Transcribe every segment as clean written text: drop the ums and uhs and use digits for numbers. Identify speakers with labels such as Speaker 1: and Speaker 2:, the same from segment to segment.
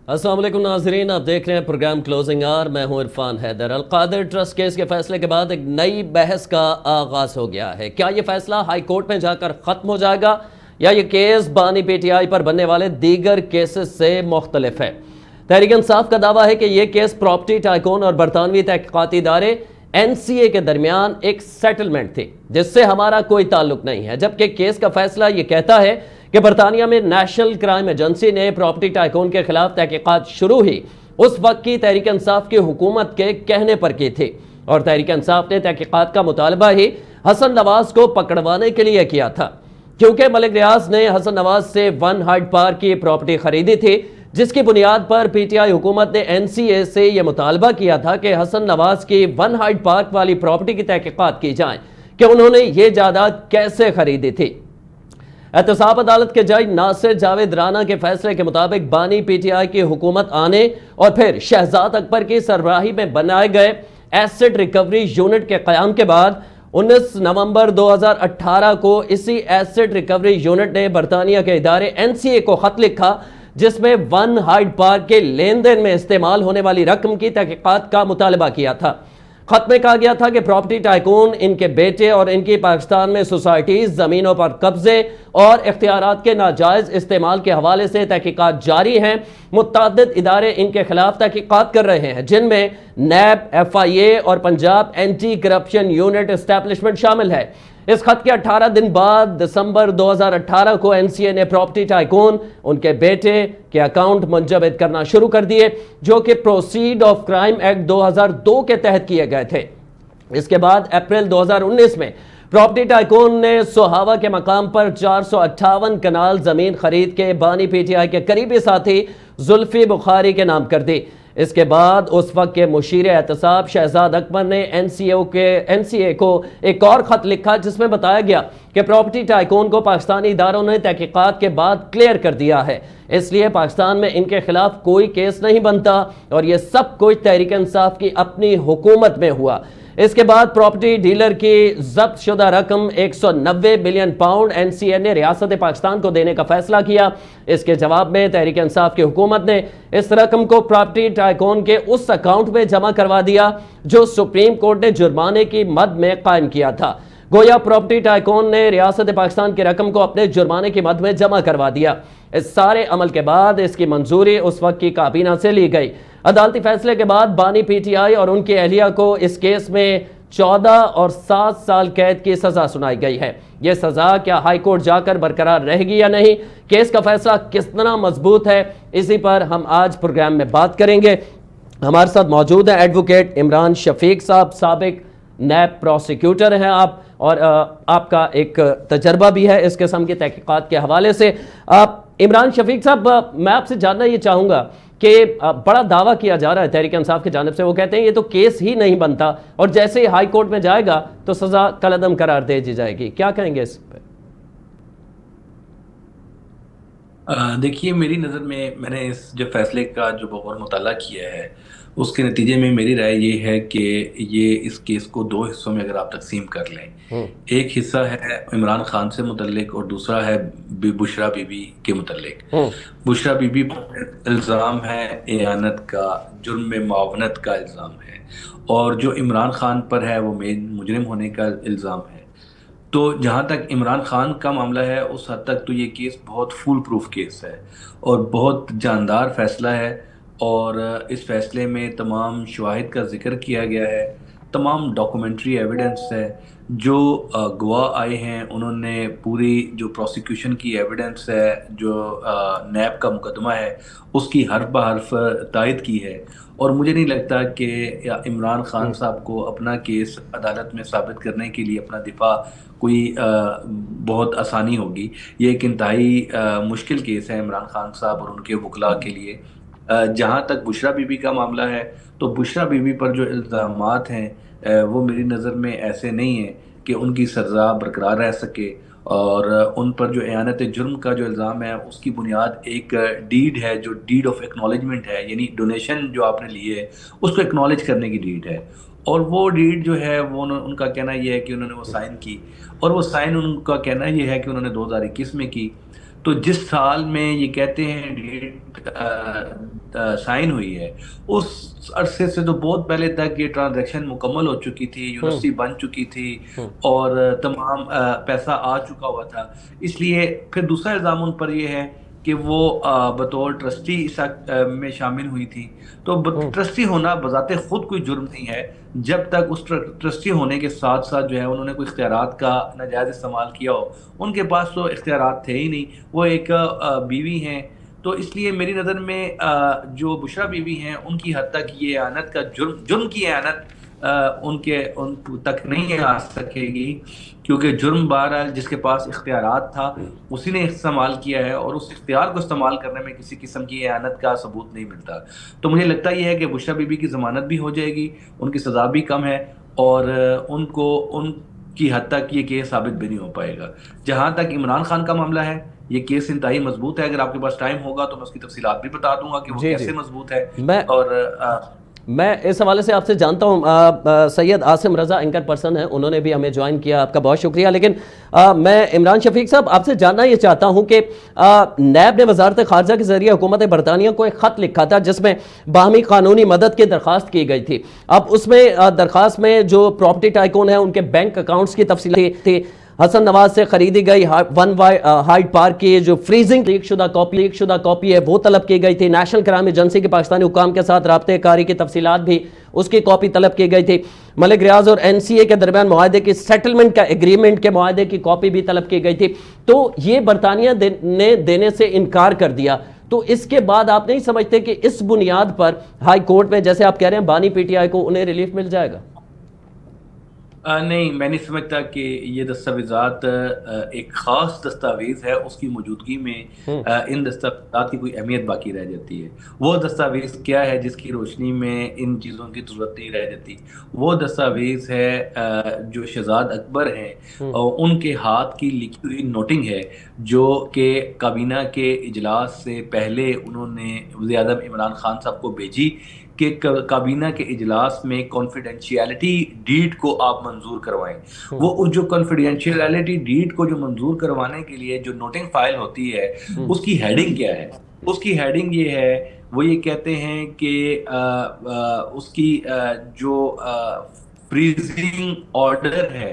Speaker 1: अस्सलाम वालेकुम नाजरीन, आप देख रहे हैं प्रोग्राम क्लोजिंग आवर। मैं हूं इरफान हैदर। अलकादिर ट्रस्ट केस के फैसले के बाद एक नई बहस का आगाज हो गया है। क्या ये फैसला हाई कोर्ट में जाकर ख़त्म हो जाएगा या ये केस बानी पीटीआई पर बनने वाले दीगर केसेस से मुख्तलिफ है? तहरीक इंसाफ का दावा है कि यह केस प्रॉपर्टी टाइकून और बरतानवी तहकीकाती इदारे NCA के दरमियान एक सेटलमेंट थी जिससे हमारा कोई ताल्लुक नहीं है, जबकि केस का फैसला यह कहता है कि बरतानिया में नेशनल क्राइम एजेंसी ने प्रॉपर्टी टाइकून के खिलाफ तहकीकात शुरू ही उस वक्त की तहरीक इंसाफ की हुकूमत के कहने पर की थी और तहरीक इंसाफ ने तहकीकात का मुतालबा ही हसन नवाज को पकड़वाने के लिए किया था, क्योंकि मलिक रियाज ने हसन नवाज से 1 हाइड पार्क की प्रॉपर्टी खरीदी थी, जिसकी बुनियाद पर PTI हुकूमत ने NCA से यह मुतालबा किया था कि हसन नवाज की 1 हाइड पार्क वाली प्रॉपर्टी की तहकीकात की जाए कि उन्होंने ये जायदाद कैसे खरीदी थी। एहतसाब अदालत के जज नासिर जावेद राना के फैसले के मुताबिक बानी PTI की हुकूमत आने और फिर शहजाद अकबर की सरबराही में बनाए गए एसेट रिकवरी यूनिट के क़याम के बाद 19 नवंबर 2018 को इसी एसेट रिकवरी यूनिट ने बरतानिया के इदारे NCA को खत लिखा, जिसमें 1 हाइड पार्क के लेन देन में इस्तेमाल होने वाली रकम की तहकीकात का मुतालबा किया था। खत में कहा गया था कि प्रॉपर्टी टाइकून, इनके बेटे और इनकी पाकिस्तान में सोसाइटीज, जमीनों पर कब्जे और इख्तियारात के नाजायज इस्तेमाल के हवाले से तहकीकात जारी हैं। मुतअद्दिद इदारे इनके खिलाफ तहकीकात कर रहे हैं, जिनमें NAB, FIA और Punjab anti corruption unit establishment शामिल है। इस खत के 18 दिन बाद दिसंबर 2018 को NCA ने प्रॉपर्टी टाइकून, उनके बेटे के अकाउंट मुंजमद करना शुरू कर दिए, जो कि प्रोसीड ऑफ क्राइम एक्ट 2002 के तहत किए गए थे। इसके बाद अप्रैल 2019 में प्रॉपर्टी टाइकून ने सोहावा के मकाम पर 458 कनाल जमीन खरीद के बानी PTI के करीबी साथी जुल्फी बुखारी के नाम कर दी। इसके बाद उस वक्त के मुशीर एहतसाब शहजाद अकबर ने NCA को एक और खत लिखा, जिसमें बताया गया कि प्रॉपर्टी टाइकून को पाकिस्तानी इदारों ने तहकीकात के बाद क्लियर कर दिया है, इसलिए पाकिस्तान में इनके खिलाफ कोई केस नहीं बनता और यह सब कुछ तहरीक इंसाफ की अपनी हुकूमत में हुआ। इसके बाद प्रॉपर्टी डीलर की जब्त शुदा रकम 190 बिलियन पाउंड NCA ने रियासत पाकिस्तान को देने का फैसला किया। इसके जवाब में तहरीक इंसाफ की हुकूमत ने इस रकम को प्रॉपर्टी टाइकून के उस अकाउंट में जमा करवा दिया जो सुप्रीम कोर्ट ने जुर्माने की मद में कायम किया था। गोया प्रॉपर्टी टाइकून ने रियासत पाकिस्तान की रकम को अपने जुर्माने की मद में जमा करवा दिया। इस सारे अमल के बाद इसकी मंजूरी उस वक्त की काबीना से ली गई। अदालती फैसले के बाद बानी PTI और उनकी अहलिया को इस केस में 14 और 7 साल कैद की सजा सुनाई गई है। यह सजा क्या हाई कोर्ट जाकर बरकरार रहेगी या नहीं, केस का फैसला कितना मजबूत है, इसी पर हम आज प्रोग्राम में बात करेंगे। हमारे साथ मौजूद है एडवोकेट इमरान शफीक साहब, साबिक NAB प्रोसिक्यूटर हैं आप, और आपका एक तजर्बा भी है इस किस्म की तहकीकात के हवाले से। इमरान शफीक साहब, मैं आपसे जानना ये चाहूँगा कि बड़ा दावा किया जा रहा है तहरीक इंसाफ की जानिब से, वो कहते हैं ये तो केस ही नहीं बनता और जैसे ही हाई कोर्ट में जाएगा तो सजा कलअदम करार दे दी जाएगी, क्या कहेंगे इस पर?
Speaker 2: देखिए, मेरी नज़र में मैंने इस जो फैसले का जो बहुत मुताला किया है, उसके नतीजे में मेरी राय ये है कि ये इस केस को 2 हिस्सों में अगर आप तकसीम कर लें, एक हिस्सा है इमरान खान से मुतल्लिक और दूसरा है बुशरा बीबी के मुतल्लिक। बुशरा बीबी पर इल्ज़ाम है एयानत का, जुर्म में मुआवनत का इल्ज़ाम है, और जो इमरान खान पर है वो मेन मुजरिम होने का इल्ज़ाम है। तो जहाँ तक इमरान खान का मामला है, उस हद तक तो ये केस बहुत फुल प्रूफ केस है और बहुत जानदार फैसला है, और इस फैसले में तमाम शवाहिद का जिक्र किया गया है, तमाम डॉक्यूमेंट्री एविडेंस है, जो गवाह आए हैं उन्होंने पूरी जो प्रोसिक्यूशन की एविडेंस है, जो NAB का मुकदमा है, उसकी हर्फ बहर्फ तायद की है। और मुझे नहीं लगता कि इमरान खान साहब को अपना केस अदालत में साबित करने के लिए अपना दिफा कोई बहुत आसानी होगी। ये एक इंतहाई मुश्किल केस है इमरान खान साहब और उनके वकला के लिए। जहाँ तक बुशरा बीबी का मामला है, तो बुशरा बीबी पर जो इल्ज़ामात हैं वो मेरी नज़र में ऐसे नहीं है कि उनकी सज़ा बरकरार रह सके, और उन पर जो एयानत जुर्म का जो इल्ज़ाम है उसकी बुनियाद एक डीड है, जो डीड ऑफ एक्नॉलेजमेंट है, यानी डोनेशन जो आपने ली है उसको एक्नॉलेज करने की डीड है। और वो डीड जो है वो उनका कहना ये है कि उन्होंने वो साइन की, और वो साइन उनका कहना ये है कि उन्होंने 2021 में की। तो जिस साल में ये कहते हैं डेट साइन हुई है, उस अरसे से तो बहुत पहले तक ये ट्रांजैक्शन मुकम्मल हो चुकी थी, यूनिवर्सिटी बन चुकी थी
Speaker 1: हम्म,
Speaker 2: और तमाम पैसा आ चुका हुआ था। इसलिए फिर दूसरा इल्ज़ाम उन पर ये है कि वो बतौर ट्रस्टी इस में शामिल हुई थी। तो
Speaker 1: हम्म,
Speaker 2: ट्रस्टी होना बजाते खुद कोई जुर्म नहीं है, जब तक उस ट्रस्टी होने के साथ साथ जो है उन्होंने कोई इख्तियारात का नाजायज़ इस्तेमाल किया हो। उनके पास तो इख्तियारात थे ही नहीं, वो एक बीवी हैं। तो इसलिए मेरी नज़र में जो बुशरा बीवी हैं उनकी हद तक ये एयानत का जुर्म जुर्म की एयानत उन तक नहीं आ सकेगी, क्योंकि जुर्म बहरहाल जिसके पास इख्तियारात था उसी ने इस्तेमाल किया है, और उस इख्तियार को इस्तेमाल करने में किसी किस्म की एयानत का सबूत नहीं मिलता। तो मुझे लगता ये है कि बुशरा बीबी की ज़मानत भी हो जाएगी, उनकी सज़ा भी कम है, और उनको उनकी हद तक ये केस साबित भी नहीं हो पाएगा। जहाँ तक इमरान खान का मामला है, ये केस इंतहाई मजबूत है। अगर आपके पास टाइम होगा तो मैं उसकी तफसीलात भी बता दूंगा कि वो
Speaker 1: जी जी।
Speaker 2: कैसे मजबूत है।
Speaker 1: मैं
Speaker 2: और
Speaker 1: मैं इस हवाले से आपसे जानता हूँ, सैयद आसिम रज़ा एंकर पर्सन है, उन्होंने भी हमें ज्वाइन किया, आपका बहुत शुक्रिया। लेकिन मैं इमरान शफीक साहब आपसे जानना ये चाहता हूँ कि नैब ने वजारत खारजा के जरिए हुकूमत बरतानिया को एक ख़त लिखा था जिसमें बाहमी कानूनी मदद की दरख्वास्त की गई थी। अब उसमें दरख्वास्त में जो प्रॉपर्टी टाइकून है उनके बैंक अकाउंट्स की तफसील थी। हसन नवाज से खरीदी गई हाइड पार्क की जो फ्रीजिंग लीक शुदा कॉपी है वो तलब की गई थी। नेशनल क्राइम एजेंसी के पाकिस्तानी हुकाम के साथ राब्ते कारी की तफसीलात भी, उसकी कॉपी तलब की गई थी। मलिक रियाज और एनसीए के दरमियान मुआहदे की सेटलमेंट का एग्रीमेंट के मुआहदे की कॉपी भी तलब की गई थी। तो ये बरतानिया ने देने से इनकार कर दिया। तो इसके बाद आप नहीं समझते कि इस बुनियाद पर हाई कोर्ट में, जैसे आप कह रहे हैं, बानी पीटीआई को उन्हें रिलीफ मिल जाएगा?
Speaker 2: नहीं, मैं नहीं समझता कि ये दस्तावेज़ात एक ख़ास दस्तावेज़ है, उसकी मौजूदगी में इन दस्तावेज़ात की कोई अहमियत बाकी रह जाती है। वो दस्तावेज़ क्या है जिसकी रोशनी में इन चीज़ों की ज़रूरत नहीं रह जाती? वो दस्तावेज़ है जो शहज़ाद अकबर हैं उनके हाथ की लिखी हुई नोटिंग है, जो कि काबीना के इजलास से पहले उन्होंने वज़ीर-ए-आज़म इमरान खान साहब को भेजी कि काबीना के इजलास में कॉन्फिडेंशियलिटी डीड को आप मंजूर करवाएं। वो उस जो कॉन्फिडेंशियलिटी डीड को जो मंजूर करवाने के लिए जो नोटिंग फाइल होती है, उसकी हेडिंग क्या है? उसकी हेडिंग ये है, वो ये कहते हैं कि उसकी जो फ्रीजिंग ऑर्डर है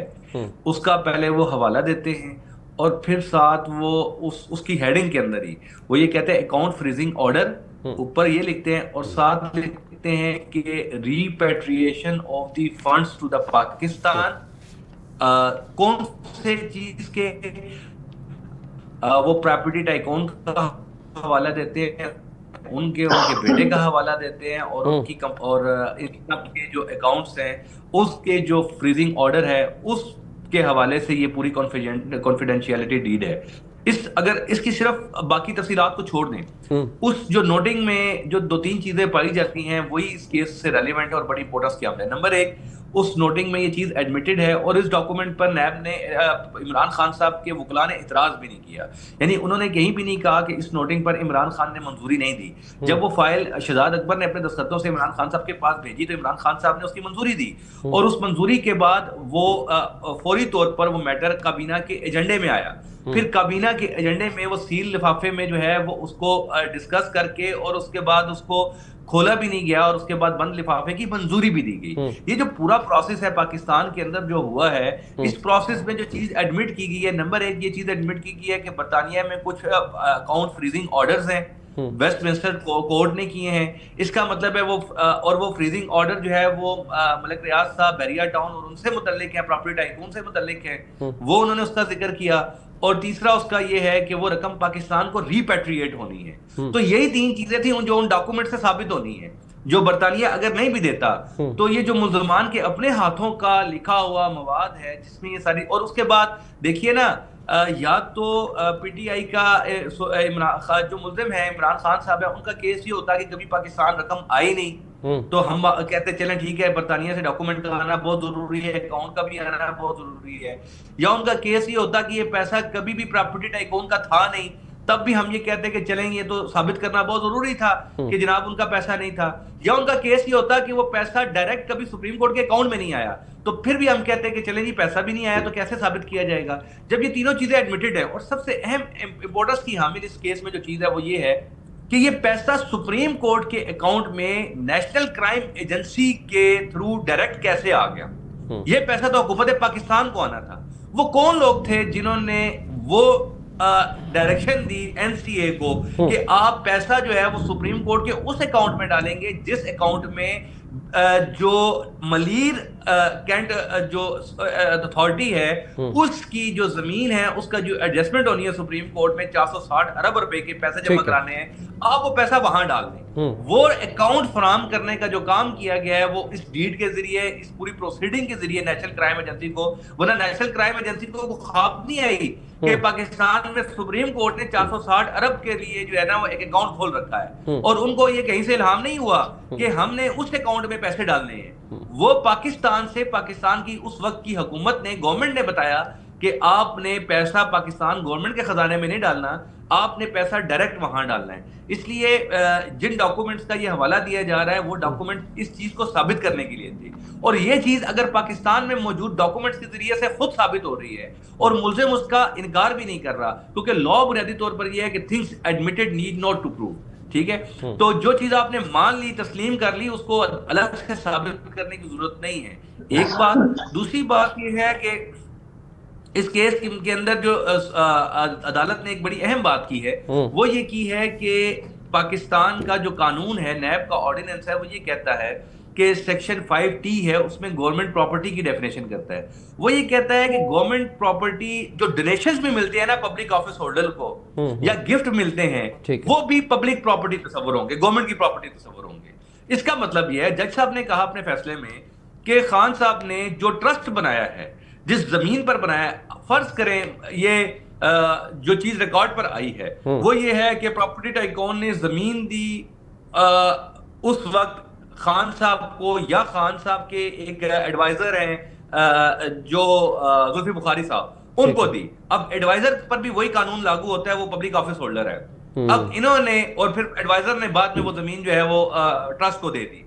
Speaker 2: उसका पहले वो हवाला देते हैं, और फिर साथ वो उसकी हेडिंग के अंदर ही वो ये कहते हैं अकाउंट फ्रीजिंग ऑर्डर, ऊपर ये लिखते हैं, और साथ लिखते हैं कि repatriation of the funds to the Pakistan. कौन से चीज के वो प्रॉपर्टी टाइकून का हवाला देते हैं, उनके उनके बेटे का हवाला देते हैं, और उनकी और इनके जो अकाउंट्स हैं उसके जो फ्रीजिंग ऑर्डर है उसके हवाले से ये पूरी कॉन्फिडेंशियलिटी डीड है। अगर इसकी सिर्फ बाकी तफसीलात को छोड़ दें, उस जो नोटिंग में जो 2-3 चीजें पाई जाती हैं वही इस केस से रेलिवेंट है और बड़ी इंपॉर्टेंस की है। नंबर एक, उस नोटिंग में ये चीज एडमिटेड है, और इस डॉक्यूमेंट पर नैब ने इमरान खान साहब के वकला ने इतराज भी नहीं किया। यानी उन्होंने कहीं भी नहीं कहा कि इस नोटिंग पर इमरान खान ने मंजूरी नहीं दी। जब वो फाइल शहजाद अकबर ने अपने दस्तखतों से इमरान खान साहब के पास भेजी तो इमरान खान साहब ने उसकी मंजूरी दी, और उस मंजूरी के बाद वो फौरी तौर पर वो मैटर काबीना के एजेंडे में आया। फिर काबीना के एजेंडे में वो सील लिफाफे में जो है वो उसको डिस्कस करके, और उसके बाद उसको खोला भी नहीं गया, और उसके बाद बंद लिफाफे की मंजूरी भी दी गई। ये जो पूरा प्रोसेस है पाकिस्तान के अंदर जो हुआ है, इस प्रोसेस में जो चीज एडमिट की गई है, नंबर एक ये चीज एडमिट की गई है कि बरतानिया में कुछ अकाउंट फ्रीजिंग ऑर्डर्स हैं, वेस्टमिंस्टर कोर्ट ने किए हैं। इसका मतलब है वो और वो फ्रीजिंग ऑर्डर जो है वो मलिक रियाज साहब बैरिया टाउन और उनसे मुतल्लिक है, प्रॉपर्टी टाइकून से मुतल्लिक है, वो उन्होंने उसका जिक्र किया। और तीसरा उसका ये है कि वो रकम पाकिस्तान को रिपेट्रिएट होनी है। तो यही 3 चीजें थी जो उन डॉक्यूमेंट से साबित होनी है, जो बरतानिया अगर नहीं भी देता तो ये जो मुसलमान के अपने हाथों का लिखा हुआ मवाद है जिसमें ये सारी, और उसके बाद देखिए ना, या तो पीटीआई का जो मुल्जिम है इमरान खान साहब है, उनका केस ये होता है कि कभी पाकिस्तान रकम आई नहीं, तो हम कहते चलें ठीक है बरतानिया से डॉक्यूमेंट का आना बहुत जरूरी है, अकाउंट का भी आना बहुत जरूरी है। या उनका केस ये होता कि ये पैसा कभी भी प्रॉपर्टी टाइकून का था नहीं, तब भी हम ये कहते कि चलें, ये तो साबित करना बहुत जरूरी था कि जनाब उनका पैसा नहीं था, या उनका केस ये होता कि वो पैसा डायरेक्ट कभी सुप्रीम कोर्ट के अकाउंट में नहीं आया, तो फिर भी हम कहते हैं कि चलें जी पैसा भी नहीं आया तो कैसे साबित किया जाएगा, जब ये तीनों चीजें एडमिटेड है। और सबसे अहम इंपोर्टेंस की हामिल इस केस में जो चीज है वो ये है कि ये पैसा सुप्रीम कोर्ट के अकाउंट में नेशनल क्राइम एजेंसी के थ्रू डायरेक्ट कैसे आ गया। ये पैसा तो हुकूमत पाकिस्तान को आना था। वो कौन लोग थे जिन्होंने वो डायरेक्शन दी एनसीए को कि आप पैसा जो है वो सुप्रीम कोर्ट के उस अकाउंट में डालेंगे जिस अकाउंट में जो मलीर कैंट जो अथॉरिटी है उसकी जो जमीन है उसका जो एडजस्टमेंट होनी है सुप्रीम कोर्ट में 460 अरब रुपए के पैसे जमा कराने हैं, आप वो पैसा वहां डाल दें। वो अकाउंट फराम करने का जो काम किया गया है वो इस डीड के जरिए, इस पूरी प्रोसीडिंग के जरिए नेशनल क्राइम एजेंसी को, वरना नेशनल क्राइम एजेंसी को ख्वाब नहीं आई कि पाकिस्तान में सुप्रीम कोर्ट ने 460 अरब के लिए जो है ना वो एक अकाउंट खोल रखा है और उनको ये कहीं से इल्हाम नहीं हुआ कि हमने उस अकाउंट में पैसे डालने हैं। वो पाकिस्तान से, पाकिस्तान की उस वक्त की हुकूमत ने, गवर्नमेंट ने बताया कि आपने पैसा पाकिस्तान गवर्नमेंट के खजाने में नहीं डालना, आपने पैसा डायरेक्ट वहां डालना है। इसलिए जिन डॉक्यूमेंट्स का ये हवाला दिया जा रहा है वो डॉक्यूमेंट इस चीज को साबित करने के लिए थे, और ये चीज अगर पाकिस्तान में मौजूद डॉक्यूमेंट्स के जरिए से खुद साबित हो रही है और मुल्जिम उसका इनकार भी नहीं कर रहा, क्योंकि लॉ बुनियादी तौर पर यह है कि things admitted need not to prove. ठीक है, तो जो चीज आपने मान ली, तस्लीम कर ली, उसको अलग से साबित करने की जरूरत नहीं है। एक बात। दूसरी बात यह है कि इस केस के अंदर जो अदालत ने एक बड़ी अहम बात की है वो ये की है कि पाकिस्तान का जो कानून है, नैब का ऑर्डिनेंस है, वो ये कहता है कि सेक्शन 5T है, उसमें गवर्नमेंट प्रॉपर्टी की डेफिनेशन करता है। वो ये कहता है कि गवर्नमेंट प्रॉपर्टी जो डोनेशंस भी मिलते हैं ना पब्लिक ऑफिस होल्डर को या गिफ्ट मिलते हैं वो भी पब्लिक प्रॉपर्टी तस्वर होंगे, गवर्नमेंट की प्रॉपर्टी तस्वर होंगे। इसका मतलब ये है, जज साहब ने कहा अपने फैसले में कि खान साहब ने जो ट्रस्ट बनाया है, जिस जमीन पर बनाया, फर्ज करें ये जो चीज रिकॉर्ड पर आई है वो ये है कि प्रॉपर्टी टाइकून ने जमीन दी उस वक्त खान साहब को, या खान साहब के एक एडवाइजर हैं जो जुल्फी बुखारी साहब, उनको दी। अब एडवाइजर पर भी वही कानून लागू होता है, वो पब्लिक ऑफिस होल्डर है। अब इन्होंने, और फिर एडवाइजर ने बाद में वो जमीन जो है वो ट्रस्ट को दे दी।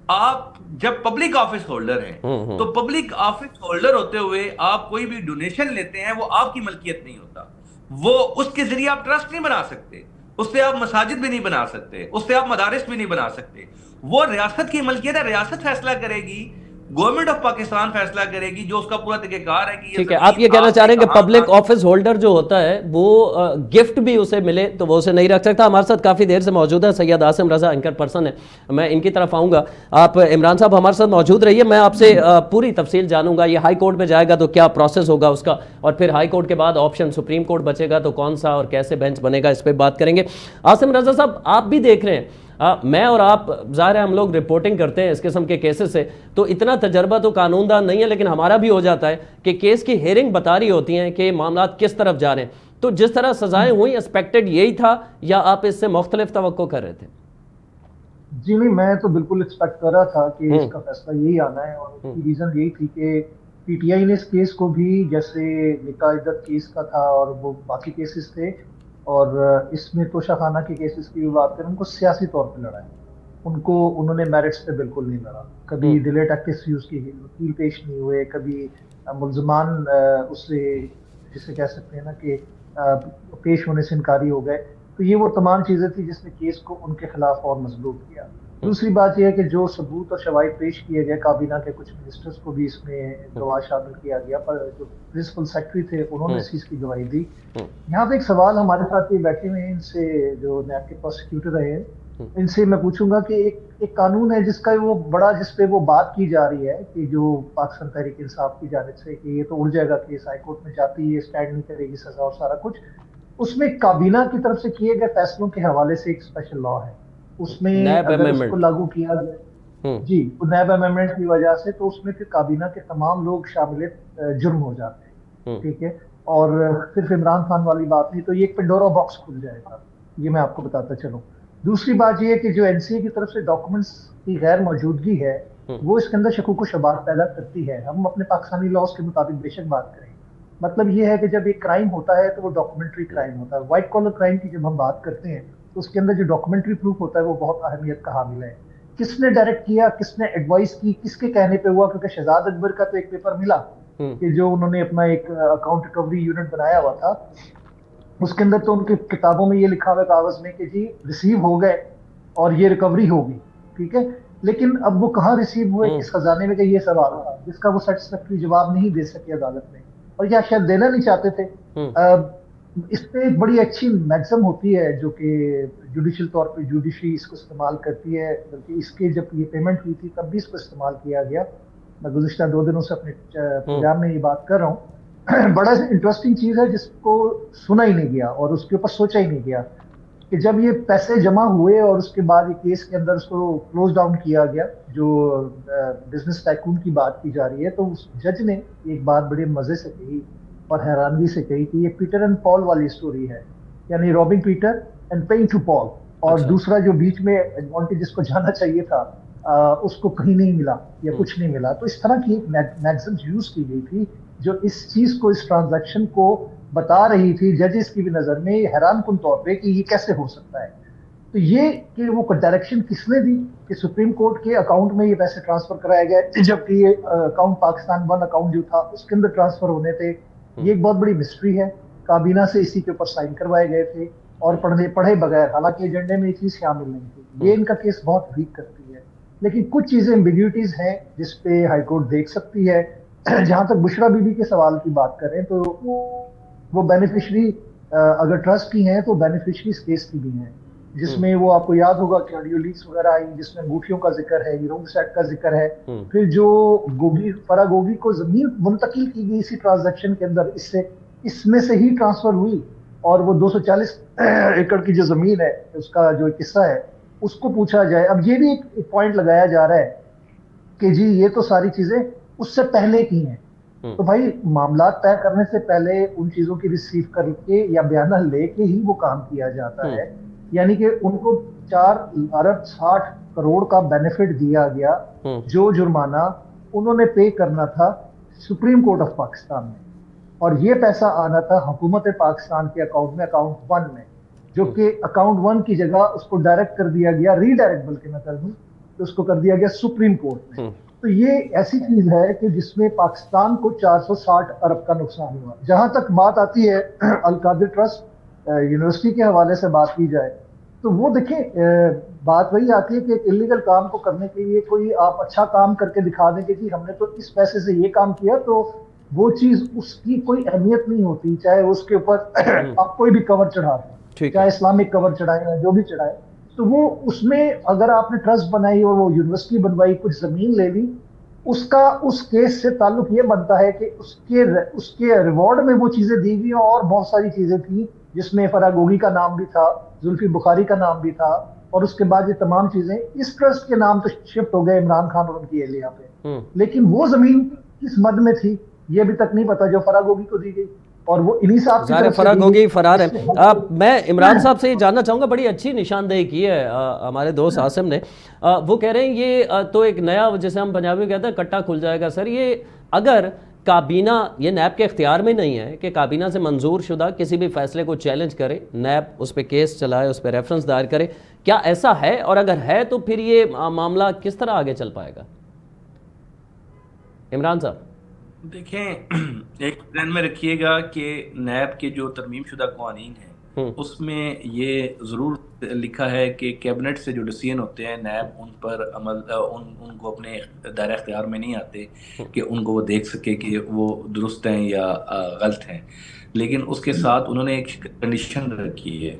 Speaker 2: आप जब पब्लिक ऑफिस होल्डर हैं तो पब्लिक ऑफिस होल्डर होते हुए आप कोई भी डोनेशन लेते हैं वो आपकी मलकियत नहीं होता, वो उसके जरिए आप ट्रस्ट नहीं बना सकते, उससे आप मसाजिद भी नहीं बना सकते, उससे आप मदारिस भी नहीं बना सकते। वो रियासत की मलकियत है, रियासत फैसला करेगी, गवर्नमेंट ऑफ पाकिस्तान फैसला करेगी, जो उसका पूरा तरीकेकार है कि
Speaker 1: ठीक है। आप ये कहना चाह रहे हैं कि पब्लिक ऑफिस होल्डर जो होता है वो गिफ्ट भी उसे मिले तो वो उसे नहीं रख सकता। हमारे साथ काफ़ी देर से मौजूद है सैयद आसिम रजा, एंकर पर्सन है, मैं इनकी तरफ आऊँगा। आप इमरान साहब हमारे साथ मौजूद रहिए, मैं आपसे पूरी तफसील जानूंगा। ये हाई कोर्ट में जाएगा तो क्या प्रोसेस होगा उसका, और फिर हाई कोर्ट के बाद ऑप्शन सुप्रीम कोर्ट बचेगा तो कौन सा और कैसे बेंच बनेगा, इस पर बात करेंगे। आसिम रजा साहब, आप भी देख रहे हैं, मैं और आप, ज़ाहिर है हम लोग रिपोर्टिंग करते हैं इस किस्म के केसेस से, तो इतना तजर्बा तो कानूनदान नहीं है, लेकिन हमारा भी हो जाता है कि केस की हेयरिंग बता रही होती हैं कि मामला किस तरफ जा रहे हैं। तो जिस तरह सजाएं हुई एक्सपेक्टेड यही था या आप इससे मुख्तलिफ तवक्को कर रहे थे?
Speaker 3: जी नहीं, मैं तो बिल्कुल एक्सपेक्ट कर रहा था कि इसका फैसला यही आना है, और उसकी रीज़न यही थी कि पीटीआई ने इस केस को भी, जैसे निकाह इद्दत केस का था और वो बाकी केसेस थे, और इसमें तोशा खाना के केसेस की भी बात करें, उनको सियासी तौर पे लड़ा है। उन्होंने मेरिट्स पे बिल्कुल नहीं लड़ा। कभी डिले टैक्टिक्स यूज की गई, वकील पेश नहीं हुए, कभी मुल्जमान उससे, जिसे कह सकते हैं ना कि पेश होने से इनकारी हो गए। तो ये वो तमाम चीजें थी जिसने केस को उनके खिलाफ और मजबूत किया। दूसरी बात यह है कि जो सबूत और शवाहिद पेश किए गए, काबीना के कुछ मिनिस्टर्स को भी इसमें गवाह शामिल किया गया, पर जो प्रिंसिपल सेक्रेटरी थे उन्होंने इस चीज की गवाही दी। यहाँ पे एक सवाल हमारे साथ ये बैठे हुए हैं, इनसे जो नैब के प्रोसिक्यूटर रहे हैं, इनसे मैं पूछूंगा कि एक कानून है जिसका वो बड़ा, जिसपे वो बात की जा रही है कि जो पाकिस्तान तहरीक इंसाफ की जानिब से कि ये तो उड़ जाएगा केस, हाईकोर्ट में जाती है, स्टैंड नहीं करेगी सजा और सारा कुछ, उसमें काबीना की तरफ से किए गए फैसलों के हवाले से एक स्पेशल लॉ है। उसमें अगर उसको लागू किया जाए जी, नैब अमेंडमेंट की वजह से, तो उसमें फिर काबीना के तमाम लोग शामिल जुर्म हो जाते हैं। ठीक है, और सिर्फ इमरान खान वाली बात नहीं, तो ये एक पेंडोरा बॉक्स खुल जाएगा, ये मैं आपको बताता चलूं। दूसरी बात ये है कि जो एनसीए की तरफ से डॉक्यूमेंट्स की गैर मौजूदगी है वो इसके अंदर शकूक व शुबात पैदा करती है। हम अपने पाकिस्तानी लॉज के मुताबिक बेशक बात करें मतलब ये है कि जब एक क्राइम होता है तो वो डॉक्यूमेंट्री क्राइम होता है। व्हाइट कॉलर क्राइम की जब हम बात करते हैं तो उसके अंदर जो डॉक्यूमेंट्री प्रूफ होता है वो बहुत अहमियत का हामिल है। किसने डायरेक्ट किया, किसने एडवाइस की, किसके कहने पे हुआ, क्योंकि शहजाद अकबर का तो एक पेपर मिला
Speaker 1: हम्म।
Speaker 3: कि जो उन्होंने अपना एक अकाउंट रिकवरी यूनिट बनाया हुआ था, उसके अंदर तो उनकी किताबों में ये लिखा हुआ है कागज में कि जी रिसीव हो गए और ये रिकवरी होगी, ठीक है। लेकिन अब वो कहाँ रिसीव हुए,
Speaker 1: हम्म।
Speaker 3: किस खजाने में, का ये सवाल था जिसका वो सेटिस्फैक्टरी जवाब नहीं दे सके अदालत में, और या शायद देना नहीं चाहते थे।
Speaker 1: हम्म।
Speaker 3: इस पे एक बड़ी अच्छी मैक्सिम होती है जो कि जुडिशियल तौर पे जुडिशरी इसको इस्तेमाल करती है, बल्कि इसके जब ये पेमेंट हुई थी तब भी इसको इस्तेमाल किया गया। मैं गुज़िश्ता 2 दिनों से अपने
Speaker 1: हम्म।
Speaker 3: प्रोग्राम में ये बात कर रहा हूँ। बड़ा इंटरेस्टिंग चीज है जिसको सुना ही नहीं गया और उसके ऊपर सोचा ही नहीं गया कि जब ये पैसे जमा हुए और उसके बाद ये केस के अंदर उसको क्लोज डाउन किया गया, जो बिजनेस टाइकून की बात की जा रही है, तो उस जज ने एक बात बड़े मजे से कही और हैरानगी से कही कि ये पीटर एंड पॉल वाली स्टोरी है, यानी robbing Peter and paying to Paul. और
Speaker 1: अच्छा।
Speaker 3: दूसरा जो बीच में एडवांटेज जिसको जाना चाहिए था उसको कहीं नहीं मिला या कुछ नहीं मिला। तो इस तरह की एक मैक्सिम यूज की गई थी जो इस चीज को, इस ट्रांजैक्शन को बता रही थी जजेस की भी नजर में हैरान कुन तौर पे कि ये कैसे हो सकता है। तो ये कि वो डायरेक्शन किसने दी कि सुप्रीम कोर्ट के अकाउंट में ये पैसे ट्रांसफर कराए गए, जबकि ये अकाउंट पाकिस्तान वन अकाउंट जो था उसके अंदर ट्रांसफर होने थे, ये एक बहुत बड़ी मिस्ट्री है। काबीना से इसी के ऊपर साइन करवाए गए थे और पढ़े बगैर, हालांकि एजेंडे में ये चीज शामिल नहीं थी। ये इनका केस बहुत वीक करती है। लेकिन कुछ चीजें एम्बिग्यूटीज हैं जिसपे हाईकोर्ट देख सकती है। जहां तक बुशरा बीबी के सवाल की बात करें तो वो बेनिफिशरी अगर ट्रस्ट की हैं तो बेनिफिशरी केस की भी हैं, जिसमें वो आपको याद होगा कि ऑडियो लीक्स वगैरह आई जिसमें अंगूठियों का जिक्र है, हीरों सेट का जिक्र है। फिर जो फरा गोगी को जमीन मुंतकिल की गई इसी ट्रांजैक्शन के अंदर, इससे इसमें से ही ट्रांसफर हुई और वो 240 एकड़ की जो जमीन है उसका जो किस्सा है उसको पूछा जाए। अब ये भी एक पॉइंट लगाया जा रहा है कि जी ये तो सारी चीजें उससे पहले की हैं। तो भाई मामला तय करने से पहले उन चीजों की रिसीव करके या बयाना लेके ही वो काम किया जाता है। यानी कि उनको 4 अरब 60 करोड़ का बेनिफिट दिया गया जो जुर्माना उन्होंने पे करना था सुप्रीम कोर्ट ऑफ पाकिस्तान में, और ये पैसा आना था हुकूमत पाकिस्तान के अकाउंट में, अकाउंट 1 में, जो कि अकाउंट 1 की जगह उसको डायरेक्ट कर दिया गया, रीडायरेक्ट बल्कि मैं कर दूं तो उसको कर दिया गया सुप्रीम कोर्ट में। तो ये ऐसी चीज है कि जिसमें पाकिस्तान को 460 अरब का नुकसान हुआ। जहां तक बात आती है अल कादिर ट्रस्ट यूनिवर्सिटी के हवाले से बात की जाए तो वो देखें, बात वही आती है कि एक इलीगल काम को करने के लिए कोई आप अच्छा काम करके दिखा दें कि जी हमने तो इस पैसे से ये काम किया, तो वो चीज उसकी कोई अहमियत नहीं होती, चाहे उसके ऊपर आप कोई भी कवर चढ़ा दें, चाहे इस्लामिक कवर चढ़ाए या जो भी चढ़ाए। तो वो उसमें अगर आपने ट्रस्ट बनाई और वो यूनिवर्सिटी बनवाई, कुछ जमीन ले ली, उसका उस केस से ताल्लुक ये बनता है कि उसके रिवॉर्ड में वो चीजें दी गई और बहुत सारी चीजें थी जिसमें फरागोगी का नाम भी था, जुल्फी बुखारी का नाम भी था, और उसके बाद ये तमाम चीजें इस ट्रस्ट के नाम तो शिफ्ट हो गए इमरान खान और उनकी एहलिया पे। लेकिन वो जमीन किस मद में थी ये अभी तक नहीं पता जो फरागोगी को दी गई, और वो इन्हीं साहब
Speaker 1: फराग होगी, फरार है। मैं इमरान साहब से ये जानना चाहूँगा, बड़ी अच्छी निशानदेही की है हमारे दोस्त आसिम ने। वो कह रहे हैं ये तो एक नया, जैसे हम पंजाबी में कहते हैं, कट्टा खुल जाएगा। सर ये अगर काबीना, ये नैब के इख्तियार में नहीं है कि काबीना से मंजूर शुदा किसी भी फैसले को चैलेंज करे, नैब उस पर केस चलाए, उस पर रेफरेंस दायर करे, क्या ऐसा है? और अगर है तो फिर ये मामला किस तरह आगे चल पाएगा? इमरान साहब
Speaker 2: देखें, एक ध्यान में रखिएगा कि नैब के जो तरमीम शुदा कानून हैं उसमें ये ज़रूर लिखा है कि कैबिनेट से जो डिसीजन होते हैं नैब उन पर अमल उनको अपने दायरा इख्तियार में नहीं आते कि उनको वो देख सके कि वो दुरुस्त हैं या गलत हैं। लेकिन उसके साथ उन्होंने एक कंडीशन रखी है,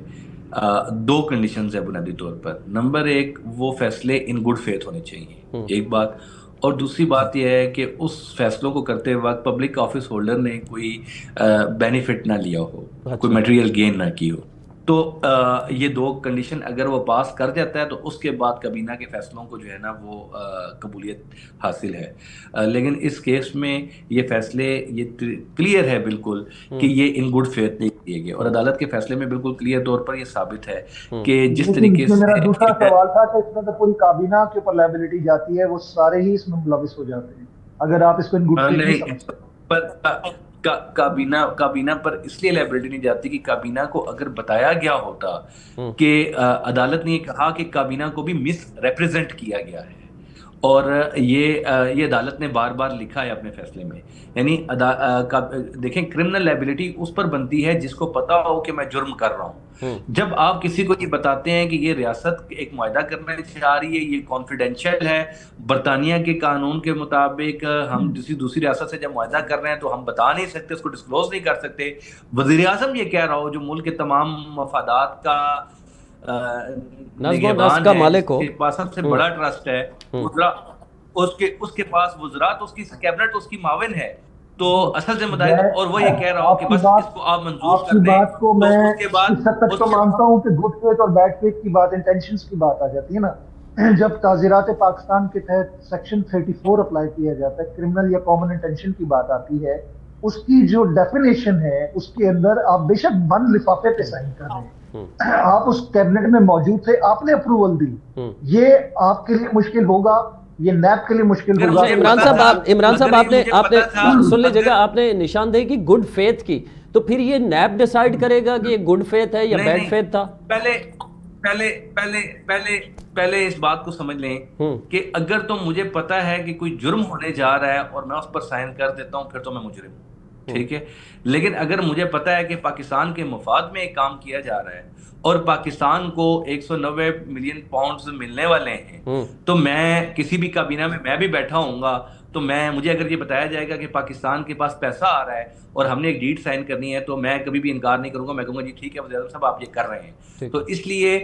Speaker 2: 2 कंडीशन है बुनियादी तौर पर। नंबर 1, वो फैसले इन गुड फेथ होने चाहिए, एक बात। और दूसरी बात यह है कि उस फैसलों को करते वक्त पब्लिक ऑफिस होल्डर ने कोई बेनिफिट ना लिया हो, कोई मटेरियल गेन ना की हो। तो ये 2 कंडीशन अगर वो पास कर जाता है तो उसके बाद काबीना के फैसलों को जो है ना वो कबूलियत हासिल है। लेकिन इस केस में ये फैसले ये क्लियर है बिल्कुल कि ये इन गुड फेथ नहीं किए गए, और अदालत के फैसले में बिल्कुल क्लियर तौर पर ये साबित है कि जिस तरीके से।
Speaker 3: मेरा दूसरा सवाल था कि इसमें तो पूरी काबीना के ऊपर लायबिलिटी जाती है, वो सारे ही इसमें मुलविस हो जाते हैं अगर आप इसको इन गुड फेथ नहीं समझते।
Speaker 2: काबीना पर इसलिए लायबिलिटी नहीं जाती कि काबीना को अगर बताया गया होता कि अदालत ने कहा कि काबीना को भी मिस रिप्रेजेंट किया गया है, और ये अदालत ने बार बार लिखा है अपने फैसले में। यानी देखें, क्रिमिनल लायबिलिटी उस पर बनती है जिसको पता हो कि मैं जुर्म कर रहा हूँ। जब आप किसी को ये बताते हैं कि ये रियासत एक मुआहदा करना चाह रही है, ये कॉन्फिडेंशियल है, बरतानिया के कानून के मुताबिक हम दूसरी रियासत से जब मुआहदा कर रहे हैं तो हम बता नहीं सकते, उसको डिस्क्लोज नहीं कर सकते। वजीर आजम ये कह रहा हो जो मुल्क के तमाम मफादात का निगहबान
Speaker 1: का
Speaker 2: है,
Speaker 1: मालिक हो,
Speaker 2: जिसके पास सबसे बड़ा ट्रस्ट है, उसके पास वज़रा, तो उसकी कैबिनेट तो उसकी माविन है, तो असल जिम्मेदारी और वो ये कह रहा हो कि बस इसको आप मंजूर कर दें,
Speaker 3: बात को
Speaker 2: तो
Speaker 3: मैं
Speaker 2: उसके बाद
Speaker 3: इस हद तक तो मानता हूं कि गुड फेथ और बैड फेथ की बात, इंटेंशंस की बात आ जाती है ना। जब ताज़ीरात पाकिस्तान के तहत सेक्शन 34 अप्लाई किया जाता है, क्रिमिनल या कॉमन इंटेंशन की बात आती है, उसकी जो डेफिनेशन है उसके अंदर आप बेशक बंद लिफाफे पे साइन कर रहे हैं, आप उस कैबिनेट में मौजूद थे, आपने अप्रूवल दी, ये आपके लिए मुश्किल होगा, ये नैब के लिए मुश्किल होगा।
Speaker 1: इमरान साहब आपने सुन लीजिएगा, आपने निशानदेही की गुड फेथ की, तो फिर ये नैब डिसाइड करेगा कि ये गुड फेथ है या बैड फेथ था?
Speaker 2: पहले इस बात को समझ लें कि अगर तो मुझे पता है कि कोई जुर्म होने जा रहा है और मैं उस पर साइन कर देता हूं, फिर तो मैं मुजरिम हूं, ठीक है। लेकिन अगर मुझे पता है कि पाकिस्तान के मफाद में एक काम किया जा रहा है और पाकिस्तान को 190 मिलियन पाउंड्स मिलने वाले हैं, तो मैं किसी भी काबीना में मैं भी बैठा होऊंगा, तो मुझे अगर ये बताया जाएगा कि पाकिस्तान के पास पैसा आ रहा है और हमने एक डीड साइन करनी है, तो मैं कभी भी इनकार नहीं करूंगा, मैं कहूंगा जी ठीक है वज़ीर आज़म साहब आप ये कर रहे हैं। तो इसलिए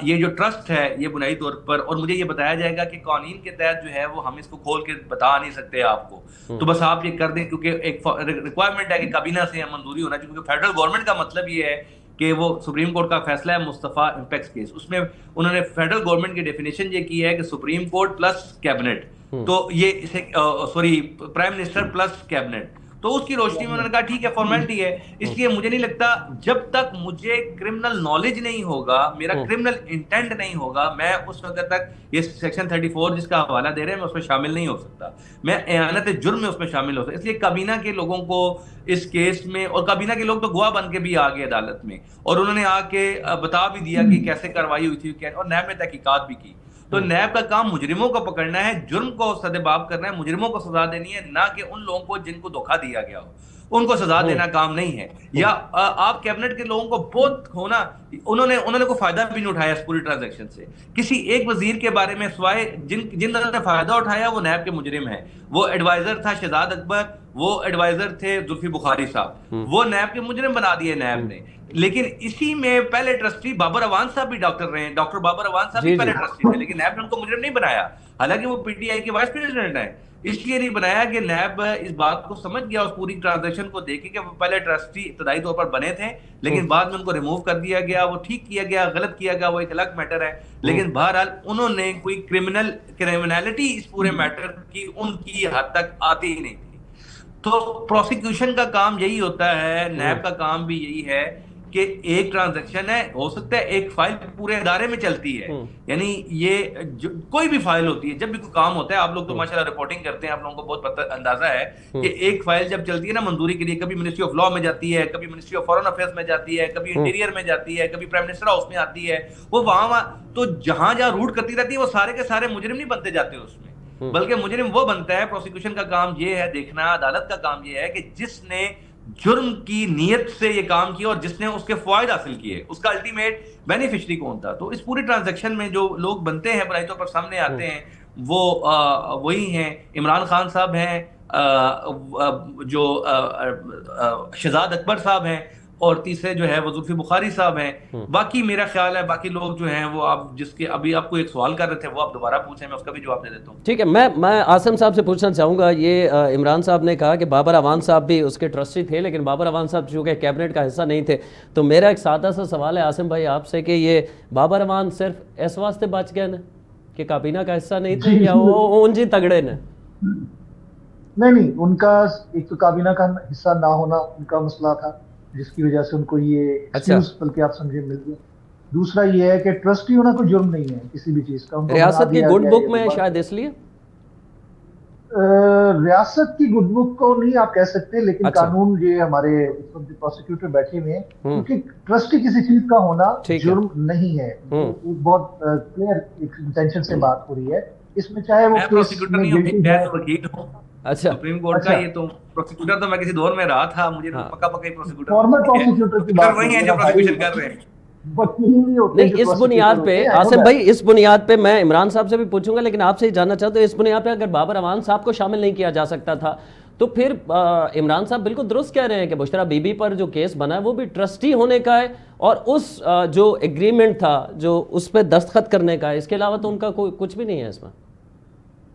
Speaker 2: ये जो ट्रस्ट है ये बुनियादी तौर पर, और मुझे ये बताया जाएगा कि कानून के तहत जो है वो हम इसको खोल के बता नहीं सकते आपको, तो बस आप ये कर दें, क्योंकि एक रिक्वायरमेंट है कि काबीना से मंजूरी होना चाहिए, क्योंकि फेडरल गवर्नमेंट का मतलब ये है कि वो सुप्रीम कोर्ट का फैसला है मुस्तफा इंपेक्स केस, उसमें उन्होंने फेडरल गवर्नमेंट की डेफिनेशन ये की है कि सुप्रीम कोर्ट प्लस कैबिनेट, तो ये इसे प्राइम मिनिस्टर प्लस कैबिनेट, तो उसकी रोशनी में उन्होंने कहा ठीक है फॉर्मेलिटी है। इसलिए मुझे नहीं लगता, जब तक मुझे क्रिमिनल नॉलेज नहीं होगा, मेरा क्रिमिनल इंटेंट नहीं होगा, मैं उस वक्त तक ये सेक्शन 34 जिसका हवाला दे रहे हैं मैं उसमें शामिल नहीं हो सकता, मैं एयानत जुर्म में उसमें शामिल हो सकता। इसलिए काबीना के लोगों को इस केस में, और काबीना के लोग तो गवाह बन के भी आ गए अदालत में, और उन्होंने आके बता भी दिया कि कैसे कार्रवाई हुई थी, और नैब में तहकीकात भी की। तो नैब का काम मुजरिमों को पकड़ना है, जुर्म को सदेबाब करना है, मुजरिमों को सजा देनी है, ना कि उन लोगों को जिनको धोखा दिया गया हो उनको सजा देना काम नहीं है। या आप कैबिनेट के लोगों को बहुत होना, उन्होंने कोई फायदा भी नहीं उठाया इस पूरी ट्रांजैक्शन से। किसी एक वजीर के बारे में सिवाय जिन्होंने फायदा उठाया वो नैब के मुजरिम है। वो एडवाइजर था शहजाद अकबर, वो एडवाइजर थे जुल्फी बुखारी साहब, वो नैब के मुजरिम बना दिए नैब ने। लेकिन इसी में पहले ट्रस्टी बाबर अवान साहब भी डॉक्टर रहे, डॉक्टर बाबर अवान साहब भी पहले ट्रस्टी थे, लेकिन नैब ने उनको मुजरिम नहीं बनाया, हालांकि वो पीटीआई के वाइस प्रेसिडेंट है। इसलिए नहीं बनाया कि नैब इस बात को समझ गया, उस पूरी ट्रांजैक्शन को देखे कि वो पहले ट्रस्टी इब्तदाई तौर पर बने थे, लेकिन बाद में उनको रिमूव कर दिया गया, वो ठीक किया गया, गलत किया गया, वो एक अलग मैटर है। लेकिन बहरहाल उन्होंने कोई क्रिमिनलिटी इस पूरे मैटर की उनकी हद तक आती ही नहीं थी। तो प्रोसिक्यूशन का काम यही होता है, नैब का काम भी यही है कि एक ट्रांजैक्शन है, हो सकता है एक फाइल पूरे इदारे में चलती है, यानी ये कोई भी फाइल होती है, जब भी कोई काम होता है, आप लोग तो माशाल्लाह रिपोर्टिंग करते हैं, आप लोगों को बहुत अंदाजा है कि एक फाइल जब चलती है ना मंजूरी के लिए, कभी मिनिस्ट्री ऑफ लॉ में जाती है, कभी मिनिस्ट्री ऑफ फॉरेन अफेयर्स में जाती है, कभी इंटीरियर में जाती है, कभी प्राइम मिनिस्टर हाउस में आती है, वो वहां तो जहां जहां रूट करती रहती है, वो सारे के सारे मुजरिम नहीं बनते जाते उसमें, बल्कि मुजरिम वो बनता है। प्रोसिक्यूशन का काम ये है देखना, अदालत का काम ये है कि जिसने जुर्म की नीयत से ये काम किया और जिसने उसके फायदे हासिल किए, उसका अल्टीमेट बेनिफिशियरी कौन था। तो इस पूरी ट्रांजैक्शन में जो लोग बनते हैं, बुनियादी तौर पर सामने आते हैं, वो वही हैं, इमरान खान साहब हैं, जो शहजाद अकबर साहब हैं, और तीसरे जो है वो जुल्फी बुखारी साहब हैं। बाकी मेरा ख्याल है बाकी लोग जो हैं वो, आप जिसके अभी आपको एक सवाल कर रहे थे वो आप दोबारा पूछें, मैं उसका भी जवाब दे देता हूँ।
Speaker 1: ठीक है, मैं आसिम साहब से पूछना चाहूँगा, ये इमरान साहब ने कहा कि बाबर अवान साहब भी उसके ट्रस्टी थे, लेकिन बाबर अवान साहब चूँकि कैबिनेट का हिस्सा नहीं थे, तो मेरा एक सादा सा सवाल है आसिम भाई आपसे कि ये बाबर अवान सिर्फ इस वास्ते बच गए न कि काबीना का हिस्सा नहीं थे, या वो उनजी तगड़े ने?
Speaker 3: नहीं, उनका एक तो काबीना का हिस्सा ना होना उनका मसला था, जिसकी वजह से उनको ये एक्सक्यूज बल्कि आप समझे मिल गया। दूसरा ये है कि ट्रस्टी होना कोई जुर्म नहीं है किसी भी चीज का,
Speaker 1: रियासत की गुड बुक में शायद इसलिए
Speaker 3: रियासत की गुडबुक को नहीं आप कह सकते, लेकिन
Speaker 1: अच्छा।
Speaker 3: कानून ये हमारे इस वक्त जो प्रोसिक्यूटर बैठे हुए हैं,
Speaker 1: हम्म।
Speaker 3: क्योंकि ट्रस्टी किसी चीज का होना
Speaker 1: ठीक है।
Speaker 3: जुर्म नहीं है,
Speaker 1: हम्म।
Speaker 3: वो बहुत क्लियर इंटेंशन से बात हो रही है इसमें, चाहे वो
Speaker 2: मैं
Speaker 3: केस
Speaker 2: प्रोसिक्यूटर
Speaker 3: में
Speaker 2: नहीं हूँ भाई,
Speaker 3: गिल्टी
Speaker 2: मैं
Speaker 3: है।
Speaker 2: तो वकील हूँ
Speaker 1: अच्छा।
Speaker 2: सुप्रीम कोर्ट का।
Speaker 3: अच्छा,
Speaker 2: ये तो प्रोसिक्यूटर तो मैं किसी दौर में रहा था, मुझे तो
Speaker 1: हाँ।
Speaker 2: पक्का पक्का ही प्रोसिक्यूटर
Speaker 3: फॉर्मर
Speaker 2: नहीं है।
Speaker 3: प्रोसिक्यूटर की
Speaker 2: प्रोसिक्यूटर
Speaker 3: बात हो
Speaker 2: वही
Speaker 3: रही
Speaker 2: है
Speaker 3: है
Speaker 2: जो
Speaker 3: ना भाई,
Speaker 2: प्रोसिक्यूशन कर रहे हैं।
Speaker 3: वकील नहीं होते
Speaker 1: नहीं,
Speaker 3: जो
Speaker 1: इस
Speaker 3: प्रोसिक्यूटर
Speaker 1: बुनियाद पे
Speaker 3: होते हैं, आई नो
Speaker 1: आसिम भाई,
Speaker 3: दैट।
Speaker 1: इस बुनियाद पे मैं इमरान साहब से भी पूछूंगा, लेकिन आपसे ही जानना चाहता हूं, इस बुनियाद पे अगर बाबर अमान साहब को शामिल नहीं किया जा सकता था, तो फिर इमरान साहब बिल्कुल दुरुस्त कह रहे हैं कि बुशरा बीबी पर जो केस बना है वो भी ट्रस्टी होने का है, और उस जो एग्रीमेंट था जो उस पर दस्तखत करने का है, इसके अलावा तो उनका कोई कुछ भी नहीं है इसमें।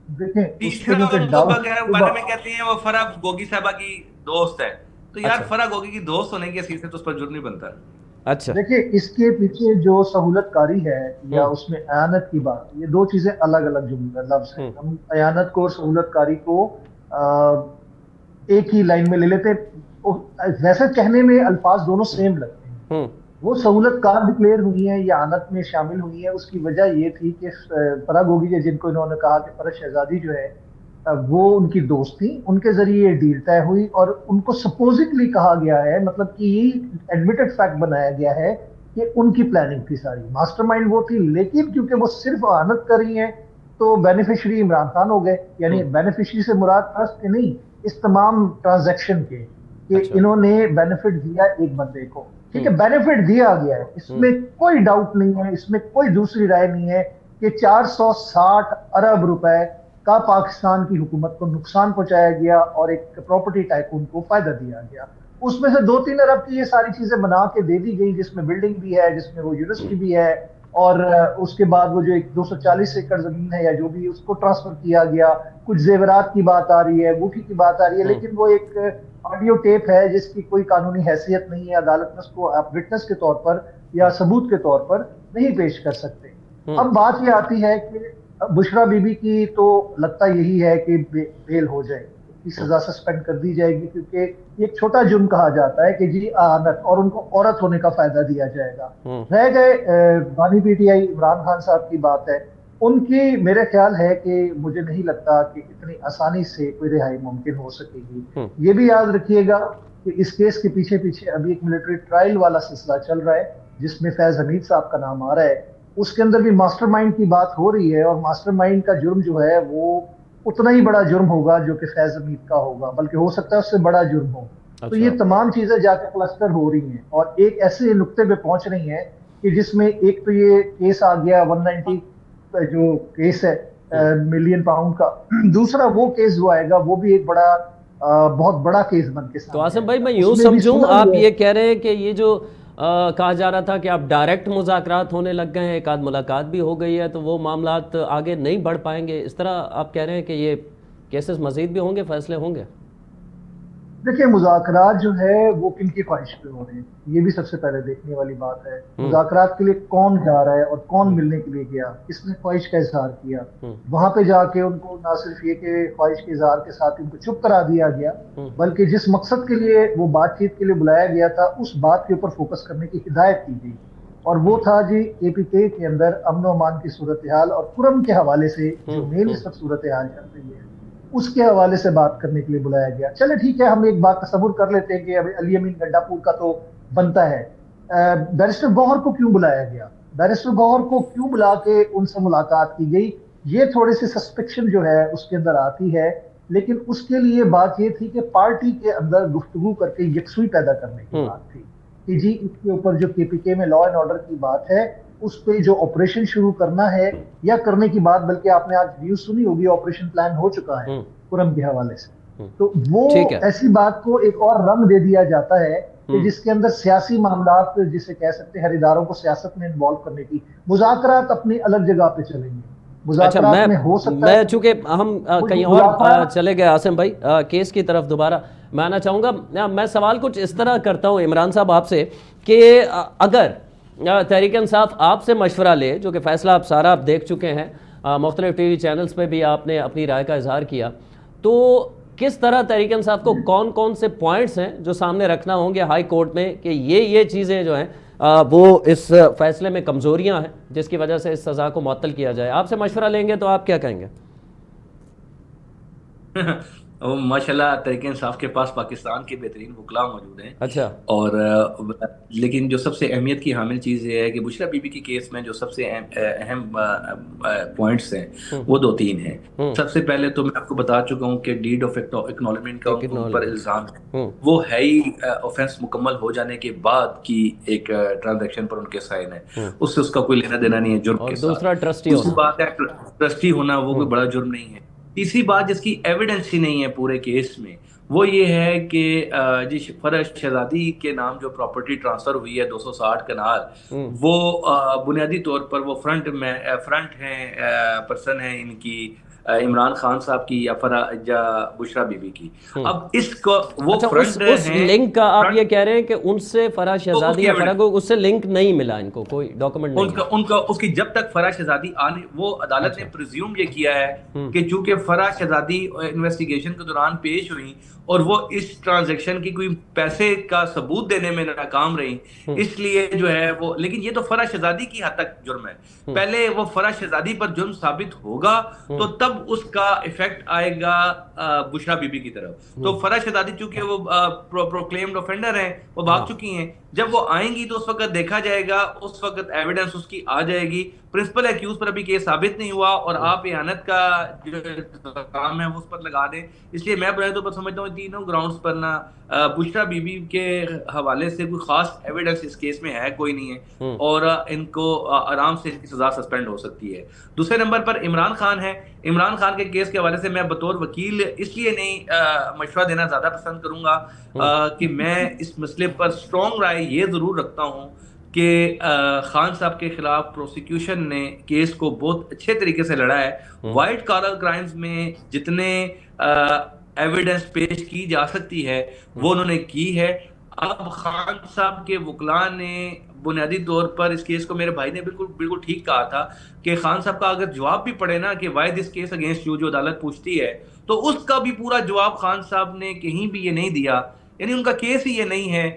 Speaker 3: देखें उसके
Speaker 2: तीसरा
Speaker 3: नीचे
Speaker 2: उनको
Speaker 3: डाउट
Speaker 2: बारे में कहते हैं वो फरा गोगी साहबा की दोस्त है। तो यार
Speaker 1: अच्छा।
Speaker 2: फरा गोगी की दोस्त होने की हैसियत से तो उस पर जुर्म नहीं बनता।
Speaker 1: अच्छा।
Speaker 3: देखिए इसके पीछे जो सहूलतकारी है या
Speaker 1: हम्म।
Speaker 3: उसमें अयानत की बात, ये दो चीजें अलग अलग जुमले लफ्ज हैं।
Speaker 1: हम्म।
Speaker 3: हम अयानत को और सहूलतकारी को एक ही लाइन में ले लेते हैं। वैसे कहने में अल्फाज दोनों सेम लगते हैं।
Speaker 1: हम्म।
Speaker 3: वो सहूलतकार डिक्लेयर हुई है या आनत में शामिल हुई है, उसकी वजह ये थी कि फराग होगी के जिनको इन्होंने कहा कि फरज शहजादी जो है वो उनकी दोस्त थी, उनके जरिए ये डील तय हुई और उनको सपोजिटली कहा गया है, मतलब कि ये एडमिटेड फैक्ट बनाया गया है कि उनकी प्लानिंग थी, सारी मास्टरमाइंड वो थी। लेकिन क्योंकि वो सिर्फ आनत कर रही हैं तो बेनिफिशियरी इमरान खान हो गए, यानी
Speaker 1: हम्म।
Speaker 3: बेनिफिशियरी से मुराद ट्रस्ट के नहीं, इस तमाम ट्रांजैक्शन के, कि
Speaker 1: अच्छा।
Speaker 3: इन्होंने बेनिफिट दिया एक बंदे को। ठीक है,
Speaker 1: हम्म।
Speaker 3: बेनिफिट दिया गया है,
Speaker 1: हम्म।
Speaker 3: इसमें कोई डाउट नहीं है, इसमें कोई दूसरी राय नहीं है कि 460 अरब रुपए का पाकिस्तान की हुकूमत को नुकसान पहुंचाया गया और एक प्रॉपर्टी टाइकून को फायदा दिया गया। उसमें से 2-3 अरब की ये सारी चीजें बना के दे दी गई, जिसमें बिल्डिंग भी है, जिसमें वो यूनिवर्सिटी भी है, और उसके बाद वो जो एक 240 एकड़ जमीन है या जो भी, उसको ट्रांसफर किया गया। कुछ जेवरात की बात आ रही है, अंगूठी की बात आ रही है, लेकिन वो एक ऑडियो टेप है जिसकी कोई कानूनी हैसियत नहीं है, अदालत में उसको आप विटनेस के तौर पर या सबूत के तौर पर नहीं पेश कर सकते। अब बात ये आती है कि बुशरा बीबी की तो लगता यही है कि बेल हो जाए, की सजा सस्पेंड कर दी जाएगी, क्योंकि ये एक छोटा जुर्म कहा जाता है कि जी आनत, और उनको औरत होने का फायदा दिया जाएगा। रह गए बानी पीटीआई इमरान खान साहब की बात है, उनकी मेरे ख्याल है कि मुझे नहीं लगता कि इतनी आसानी से कोई रिहाई मुमकिन हो सकेगी। ये भी याद रखिएगा कि इस केस के पीछे पीछे अभी एक मिलिट्री ट्रायल वाला सिलसिला चल रहा है, जिसमें फैज हमीद साहब का नाम आ रहा है। उसके अंदर भी मास्टरमाइंड की बात हो रही है, और मास्टरमाइंड का जुर्म जो है वो उतना ही बड़ा जुर्म होगा जो कि फैज हमीद का होगा, बल्कि हो सकता है उससे बड़ा जुर्म हो। तो ये तमाम चीजें जाके क्लस्टर हो रही हैं और एक ऐसे नुक्ते पे पहुंच रही हैं कि जिसमें एक तो ये केस आ गया 190 जो केस है मिलियन पाउंड का, दूसरा वो केस जो आएगा वो भी एक बड़ा बहुत बड़ा केस बन के
Speaker 1: तो
Speaker 3: सामने
Speaker 1: आसिम भाई,
Speaker 3: आएगा।
Speaker 1: मैं यूँ
Speaker 3: उसमें भी
Speaker 1: समझूं,
Speaker 3: सुना
Speaker 1: आप
Speaker 3: है
Speaker 1: ये कह रहे हैं कि ये जो कहा जा रहा था कि आप डायरेक्ट मुज़ाकरात होने लग गए हैं, एक आध मुलाकात भी हो गई है, तो वो मामलात आगे नहीं बढ़ पाएंगे, इस तरह आप कह रहे हैं कि ये केसेस मजीद भी होंगे, फैसले होंगे?
Speaker 3: देखिए मुज़ाकरात जो है वो किन की ख्वाहिश पे हो रहे हैं, ये भी सबसे पहले देखने वाली बात है। मुज़ाकरात के लिए कौन जा रहा है और कौन मिलने के लिए गया, किसने ख्वाहिश का इजहार किया, वहां पे जाके उनको ना सिर्फ ये कि ख्वाहिश के इजहार के साथ उनको चुप करा दिया गया, बल्कि जिस मकसद के लिए वो बातचीत के लिए बुलाया गया था उस बात के ऊपर फोकस करने की हिदायत की गई, और वो था जी KPK के अंदर अमन व अमान की सूरत हाल और कुरम के हवाले से जो मेन सब सूरत हाल चल रही है उसके हवाले से बात करने के लिए बुलाया गया। चले ठीक है, हम एक बात तस्वुर कर लेते हैं कि अभी अली अमीन गंडापुर का तो बनता है, बैरिस्टर गौहर को क्यों बुलाया गया, बैरिस्टर गौहर को क्यों बुला के उनसे मुलाकात की गई, ये थोड़ी सी सस्पेक्शन जो है उसके अंदर आती है। लेकिन उसके लिए बात ये थी कि पार्टी के अंदर गुफ्तगू करके यकसुई पैदा करने की बात थी कि जी इसके ऊपर जो KPK में लॉ एंड ऑर्डर की बात है उस पे जो ऑपरेशन शुरू करना है या करने की बात, बल्कि आपने आज न्यूज सुनी होगी, ऑपरेशन प्लान हो चुका है कुरम के हवाले से, तो वो ऐसी बात को एक और रंग दे दिया जाता है कि जिसके अंदर सियासी मामलात, जिसे कह सकते हैं हर इदारों को सियासत में इन्वॉल्व करने की, मुज़ाकरात अपनी अलग जगह पे चलेंगे।
Speaker 1: अच्छा, मैं चूंकि हम कहीं और चले गए आसिम भाई, केस की तरफ दोबारा मैं आना चाहूँगा। मैं सवाल कुछ इस तरह करता हूँ इमरान साहब आपसे कि अगर तहरीक इंसाफ आपसे मशवरा ले, जो कि फ़ैसला आप सारा आप देख चुके हैं, मुख्तलिफ TV चैनल्स पे भी आपने अपनी राय का इजहार किया, तो किस तरह तहरीक इंसाफ को कौन कौन से पॉइंट्स हैं जो सामने रखना होंगे हाई कोर्ट में कि ये चीज़ें जो हैं वो इस फैसले में कमज़ोरियाँ हैं जिसकी वजह से इस सज़ा को मुअत्तल किया जाए? आपसे मशवरा लेंगे तो आप क्या कहेंगे?
Speaker 2: वो माशाल्लाह तहरीक इंसाफ के पास पाकिस्तान के बेहतरीन वकला मौजूद हैं।
Speaker 1: अच्छा।
Speaker 2: और लेकिन जो सबसे अहमियत की हामिल चीज़ ये है कि बुशरा बीबी के केस में जो सबसे अहम पॉइंट्स हैं
Speaker 1: हम्म।
Speaker 2: वो दो तीन हैं।
Speaker 1: हम्म।
Speaker 2: सबसे पहले तो मैं आपको बता चुका हूँ कि डीड ऑफ एक्नॉलेजमेंट का
Speaker 1: एक
Speaker 2: उन पर
Speaker 1: एक्नॉलेजमेंट।
Speaker 2: इल्ज़ाम है।
Speaker 1: हम्म।
Speaker 2: वो है ही ऑफेंस मुकम्मल हो जाने के बाद की एक ट्रांजैक्शन पर उनके साइन है,
Speaker 1: हम्म।
Speaker 2: उससे उसका कोई लेना देना नहीं है जुर्म
Speaker 1: और
Speaker 2: के
Speaker 1: दूसरा
Speaker 2: साथ।
Speaker 1: ट्रस्टी
Speaker 2: दूसरी
Speaker 1: होना।
Speaker 2: बात है ट्रस्टी होना, वो कोई
Speaker 1: हम्म।
Speaker 2: बड़ा जुर्म नहीं है। तीसरी बात जिसकी एविडेंस ही नहीं है पूरे केस में, वो ये है कि जी फरज शहजादी के नाम जो प्रॉपर्टी ट्रांसफर हुई है 260 कनाल,
Speaker 1: हम्म।
Speaker 2: वो बुनियादी तौर पर वो फ्रंट हैं पर्सन है इनकी, इमरान खान साहब की या बुशरा बीबी की।
Speaker 1: हम्म।
Speaker 2: अब इसको वो
Speaker 1: अच्छा,
Speaker 2: फ्रंट
Speaker 1: उस
Speaker 2: हैं,
Speaker 1: लिंक का आप ये
Speaker 2: फ्रंट
Speaker 1: कह रहे हैं कि उनसे फराह
Speaker 2: तो
Speaker 1: शहजादी
Speaker 2: उसकी
Speaker 1: या फराह
Speaker 2: एविडेंस,
Speaker 1: को उससे लिंक नहीं मिला, इनको कोई डॉक्यूमेंट नहीं
Speaker 2: उनका
Speaker 1: है।
Speaker 2: उनका उसकी जब तक फराज शहजादी आने, वो अदालत ने
Speaker 1: अच्छा।
Speaker 2: प्रिज्यूम ये किया है
Speaker 1: हम्म।
Speaker 2: कि चूंकि फराज शहजादी इन्वेस्टिगेशन के दौरान पेश हुई और वो इस ट्रांजैक्शन की कोई पैसे का सबूत देने में नाकाम रही,
Speaker 1: हम्म।
Speaker 2: इसलिए जो है वो, लेकिन ये तो फराज शहजादी की हद तक जुर्म है।
Speaker 1: हम्म।
Speaker 2: पहले वो फराज शहजादी पर जुर्म साबित होगा तो
Speaker 1: हम्म।
Speaker 2: तब उसका इफेक्ट आएगा बुशरा बीबी की तरफ। तो
Speaker 1: हम्म।
Speaker 2: फराज शहजादी चूंकि वो प्रोक्लेम्ड ऑफेंडर हैं, वो भाग
Speaker 1: हाँ।
Speaker 2: चुकी हैं, जब वो आएंगी तो उस वक्त देखा जाएगा, उस वक्त एविडेंस उसकी आ जाएगी। प्रिंसिपल एक्यूज पर अभी केस साबित नहीं हुआ और
Speaker 1: हम्म।
Speaker 2: आप इहानत का जो काम है वो उस पर लगा दें। इसलिए मैं बुनियादी तौर पर समझता हूँ तीनों ग्राउंड्स पर ना बुशरा बीबी के हवाले से कोई खास एविडेंस इस केस में है कोई नहीं है,
Speaker 1: हम्म।
Speaker 2: और इनको आराम से इनकी सजा सस्पेंड हो सकती है। दूसरे नंबर पर इमरान खान है। इमरान खान के केस के हवाले से मैं बतौर वकील इसलिए नहीं मशवरा देना ज्यादा पसंद करूंगा
Speaker 1: हम्म।
Speaker 2: कि मैं इस मसले पर स्ट्रॉन्ग राय ये जरूर रखता हूँ कि खान साहब के खिलाफ प्रोसिक्यूशन ने केस को बहुत अच्छे तरीके से लड़ा है।
Speaker 1: हम्म।
Speaker 2: वाइट कॉलर क्राइम्स में जितने एविडेंस पेश की जा सकती है वो उन्होंने की है। अब खान साहब के वकला ने बुनियादी तौर पर इस केस को, मेरे भाई ने बिल्कुल बिल्कुल ठीक कहा था कि खान साहब का अगर जवाब भी पड़े ना कि why this case against you, जो अदालत पूछती है, तो उसका भी पूरा जवाब खान साहब ने कहीं भी ये नहीं दिया। यानी उनका केस ही ये नहीं है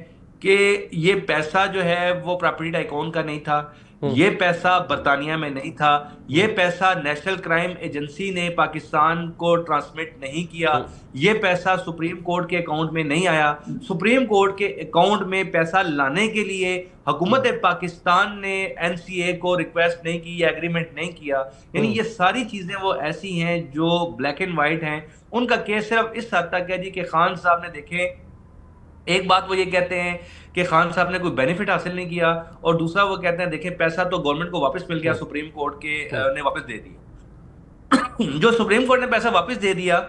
Speaker 2: कि ये पैसा जो है वो प्रॉपर्टी टाइकून का नहीं था,
Speaker 1: हम्म।
Speaker 2: ये पैसा बरतानिया में नहीं था, ये
Speaker 1: हम्म।
Speaker 2: पैसा नेशनल क्राइम एजेंसी ने पाकिस्तान को ट्रांसमिट नहीं किया,
Speaker 1: हम्म।
Speaker 2: ये पैसा सुप्रीम कोर्ट के अकाउंट में नहीं आया, सुप्रीम कोर्ट के अकाउंट में पैसा लाने के लिए हुकूमत पाकिस्तान ने एनसीए को रिक्वेस्ट नहीं की या एग्रीमेंट नहीं किया। यानी ये सारी चीजें वो ऐसी हैं जो ब्लैक एंड व्हाइट हैं। उनका केस सिर्फ इस हद तक है जी कि खान साहब ने देखे, एक बात वो ये कहते हैं कि खान साहब ने कोई बेनिफिट हासिल नहीं किया, और दूसरा वो कहते हैं देखें पैसा तो गवर्नमेंट को वापस मिल गया, सुप्रीम कोर्ट के ने वापस दे दिया। जो सुप्रीम कोर्ट ने पैसा वापस दे दिया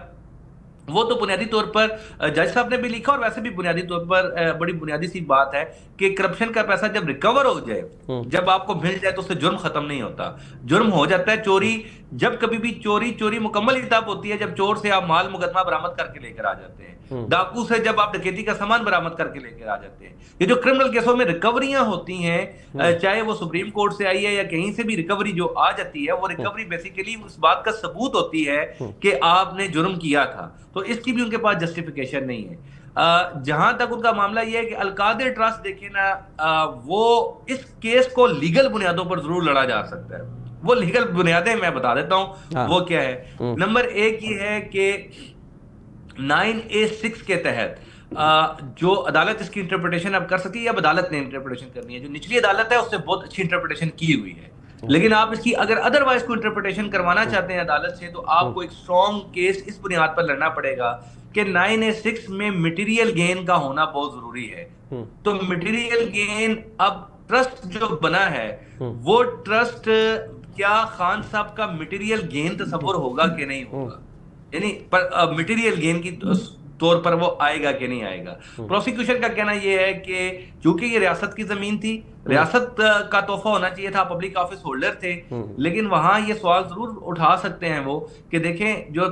Speaker 2: वो तो बुनियादी तौर पर जज साहब ने भी लिखा, और वैसे भी बुनियादी तौर पर बड़ी बुनियादी सी बात है कि करप्शन का पैसा जब रिकवर हो जाए, जब आपको मिल जाए, तो उससे जुर्म खत्म नहीं होता, जुर्म हो जाता है। चोरी, जब कभी भी चोरी मुकम्मल ही तब होती है जब चोर से आप माल मुकदमा बरामद करके लेकर आ जाते हैं, डाकू से जब आप डकैती का सामान बरामद करके लेकर आ जाते हैं। ये जो क्रिमिनल केसों में रिकवरियां होती हैं, चाहे वो सुप्रीम कोर्ट से आई है या कहीं से भी, रिकवरी जो आ जाती है वो रिकवरी बेसिकली उस बात का सबूत होती है कि आपने जुर्म किया था, तो इसकी भी उनके पास जस्टिफिकेशन नहीं है। जहां तक उनका मामला यह है कि अलकादिर ट्रस्ट देखिए ना, वो इस केस को लीगल बुनियादों पर जरूर लड़ा जा सकता है। वो लीगल बुनियादें मैं बता देता हूं वो क्या है। नंबर एक ये है कि 9A6 के तहत जो अदालत इसकी इंटरप्रिटेशन अब कर सकती है, अब अदालत ने इंटरप्रिटेशन करनी है, जो निचली अदालत है उससे बहुत अच्छी इंटरप्रिटेशन की हुई है, लेकिन आप इसकी अगर अदरवाइज को इंटरप्रिटेशन करवाना चाहते हैं अदालत से, तो आपको एक स्ट्रॉन्ग केस इस बुनियाद पर लड़ना पड़ेगा कि 9A6 में मटेरियल गेन का होना बहुत जरूरी है। तो मटेरियल गेन, अब ट्रस्ट जो बना है वो ट्रस्ट, क्या खान साहब का मटेरियल गेन तस्वर होगा कि नहीं होगा, यानी पर मटेरियल गेन की तौर पर वो आएगा कि नहीं आएगा। प्रोसिक्यूशन का कहना यह है कि चूंकि ये रियासत की जमीन थी, रियासत का तोहफा होना चाहिए था, पब्लिक ऑफिस होल्डर थे, लेकिन वहां ये सवाल जरूर उठा सकते हैं वो कि देखें, जो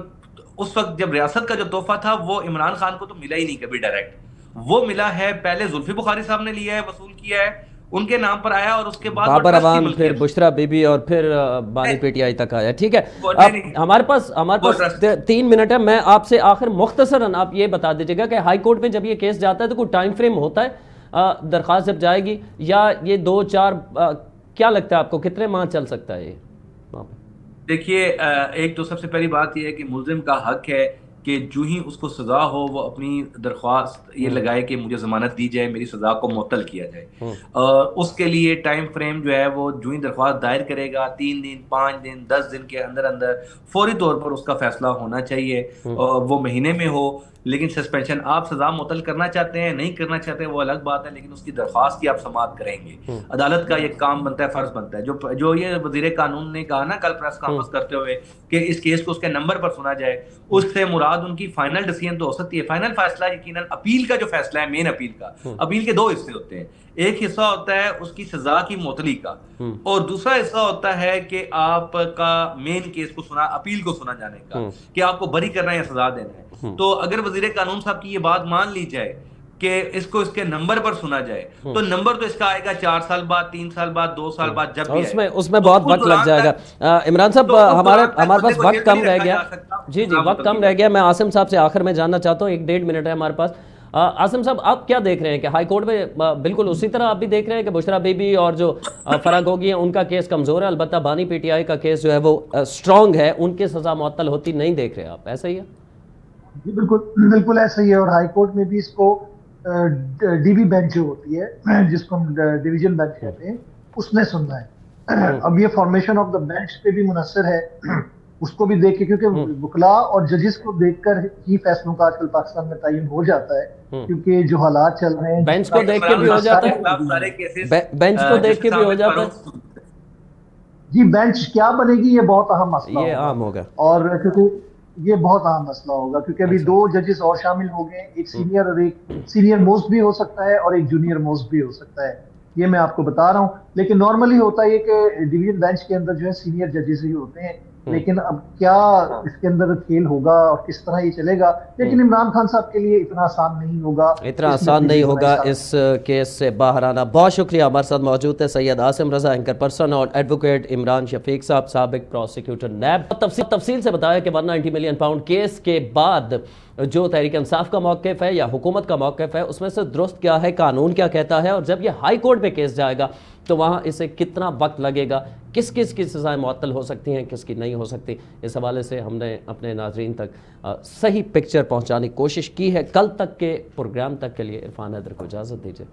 Speaker 2: उस वक्त जब रियासत का जो तोहफा था वो इमरान खान को तो मिला ही नहीं कभी डायरेक्ट, वो मिला है पहले जुल्फी बुखारी साहब ने लिया है, वसूल किया है, उनके नाम पर आया, और उसके बाद
Speaker 1: बाबर अवान, फिर बुशरा बीबी, और फिर बानी पीटीआई तक आया। ठीक है, अब हमारे पास 3 मिनट है। मैं आपसे आखिर मुख्तसरन आप ये बता दीजिएगा कि हाई कोर्ट में जब ये केस जाता है तो कोई टाइम फ्रेम होता है दरख्वास्त जब जाएगी, या ये 2-4 क्या लगता है आपको कितने माह चल सकता है ये?
Speaker 2: देखिए, एक तो सबसे पहली बात यह है कि मुल्जिम का हक है कि जो ही उसको सजा हो वो अपनी दरख्वास्त ये लगाए कि मुझे जमानत दी जाए, मेरी सजा को मुअत्तल किया जाए। उसके लिए टाइम फ्रेम जो है वो जो ही दरख्वास्त दायर करेगा 3 दिन 5 दिन 10 दिन के अंदर अंदर फौरी तौर पर उसका फैसला होना चाहिए। वो महीने में हो, लेकिन सस्पेंशन आप सजा मुअत्तल करना चाहते हैं नहीं करना चाहते हैं वो अलग बात है, लेकिन उसकी दरख्वास्त की आप समाअत करेंगे। अदालत का ये काम बनता है, फर्ज बनता है। जो ये वजीर कानून ने कहा ना कल प्रेस कॉन्फ्रेंस करते हुए कि इस केस को उसके नंबर पर सुना जाए, उससे मुराद उनकी फाइनल डिसीजन तो हो सकती है। फाइनल फैसला यकीनन अपील का जो फैसला है, मेन अपील का, अपील के दो हिस्से होते हैं। एक हिस्सा होता है उसकी सजा की मुअत्तली का, और दूसरा हिस्सा होता है कि आपका मेन केस को सुना, अपील को सुना जाने का, कि आपको बरी करना है या सजा देना है। तो अगर वजीर कानून साहब की ये बात मान ली जाए कि इसको इसके नंबर पर सुना जाए, तो नंबर तो इसका आएगा 4 साल बाद, 3 साल बाद, 2 साल बाद, जब भी
Speaker 1: उसमें बहुत वक्त लग जाएगा। इमरान साहब, हमारे पास वक्त कम रह गया। जी वक्त कम रह गया। मैं आसिम साहब से आखिर में जानना चाहता हूँ, 1-1.5 मिनट है हमारे पास। आसिम साहब, आप क्या देख रहे हैं कि हाई कोर्ट में बिल्कुल उसी तरह आप भी देख रहे हैं कि बुशरा बीबी और जो फराह गोगी हैं उनका केस कमज़ोर है, अलबत्ता बानी पीटीआई का केस जो है वो स्ट्रॉन्ग है, उनकी सज़ा मुअत्तल होती नहीं देख रहे आप, ऐसा ही है?
Speaker 3: जी बिल्कुल ऐसा ही है। और हाई कोर्ट में भी इसको डीवी बेंच जो होती है, जिसको हम डिवीजन बेंच कहते हैं, उसने सुनना है। अब ये फॉर्मेशन ऑफ द बेंच पे भी मुनस्सर है, उसको भी देख के, क्योंकि वकला और जजेस को देखकर ही फैसलों का आजकल पाकिस्तान में तयन हो जाता है, क्योंकि जो हालात चल रहे हैं,
Speaker 1: बेंच को देख के भी हो जाता है, बेंच को देख के भी हो जाता है।
Speaker 3: जी बेंच क्या बनेगी ये बहुत अहम मसला
Speaker 1: ये
Speaker 3: होगा।
Speaker 1: आम होगा,
Speaker 3: और क्योंकि ये बहुत अहम मसला होगा, क्योंकि अभी 2 जजेस और शामिल हो गए, एक सीनियर और एक सीनियर मोस्ट भी हो सकता है और एक जूनियर मोस्ट भी हो सकता है। ये मैं आपको बता रहा हूँ। लेकिन नॉर्मली होता है कि डिवीजन बेंच के अंदर जो है सीनियर जजेस ही होते हैं। लेकिन अब क्या इसके अंदर खेल होगा और किस तरह ये चलेगा, लेकिन इमरान खान साहब के लिए इतना आसान नहीं होगा,
Speaker 1: इतना आसान नहीं होगा इस केस से बाहर आना। बहुत शुक्रिया। हमारे साथ मौजूद है सैयद आसिम रजा, एंकर पर्सन, और एडवोकेट इमरान शफीक साहब, साबिक प्रोसिक्यूटर नैब। तफसील से बताया कि 190 मिलियन पाउंड केस के बाद जो तहरीक इंसाफ का मौक़िफ़ है या हुकूमत का मौक़िफ़ है, उसमें से दुरुस्त क्या है, कानून क्या कहता है, और जब ये हाई कोर्ट में केस जाएगा तो वहाँ इसे कितना वक्त लगेगा, किस किस की सज़ाएँ मुअत्तल हो सकती हैं, किसकी नहीं हो सकती। इस हवाले से हमने अपने नाज़रीन तक सही पिक्चर पहुँचाने की कोशिश की है। कल तक के प्रोग्राम तक के लिए इरफान हैदर को इजाज़त दीजिए।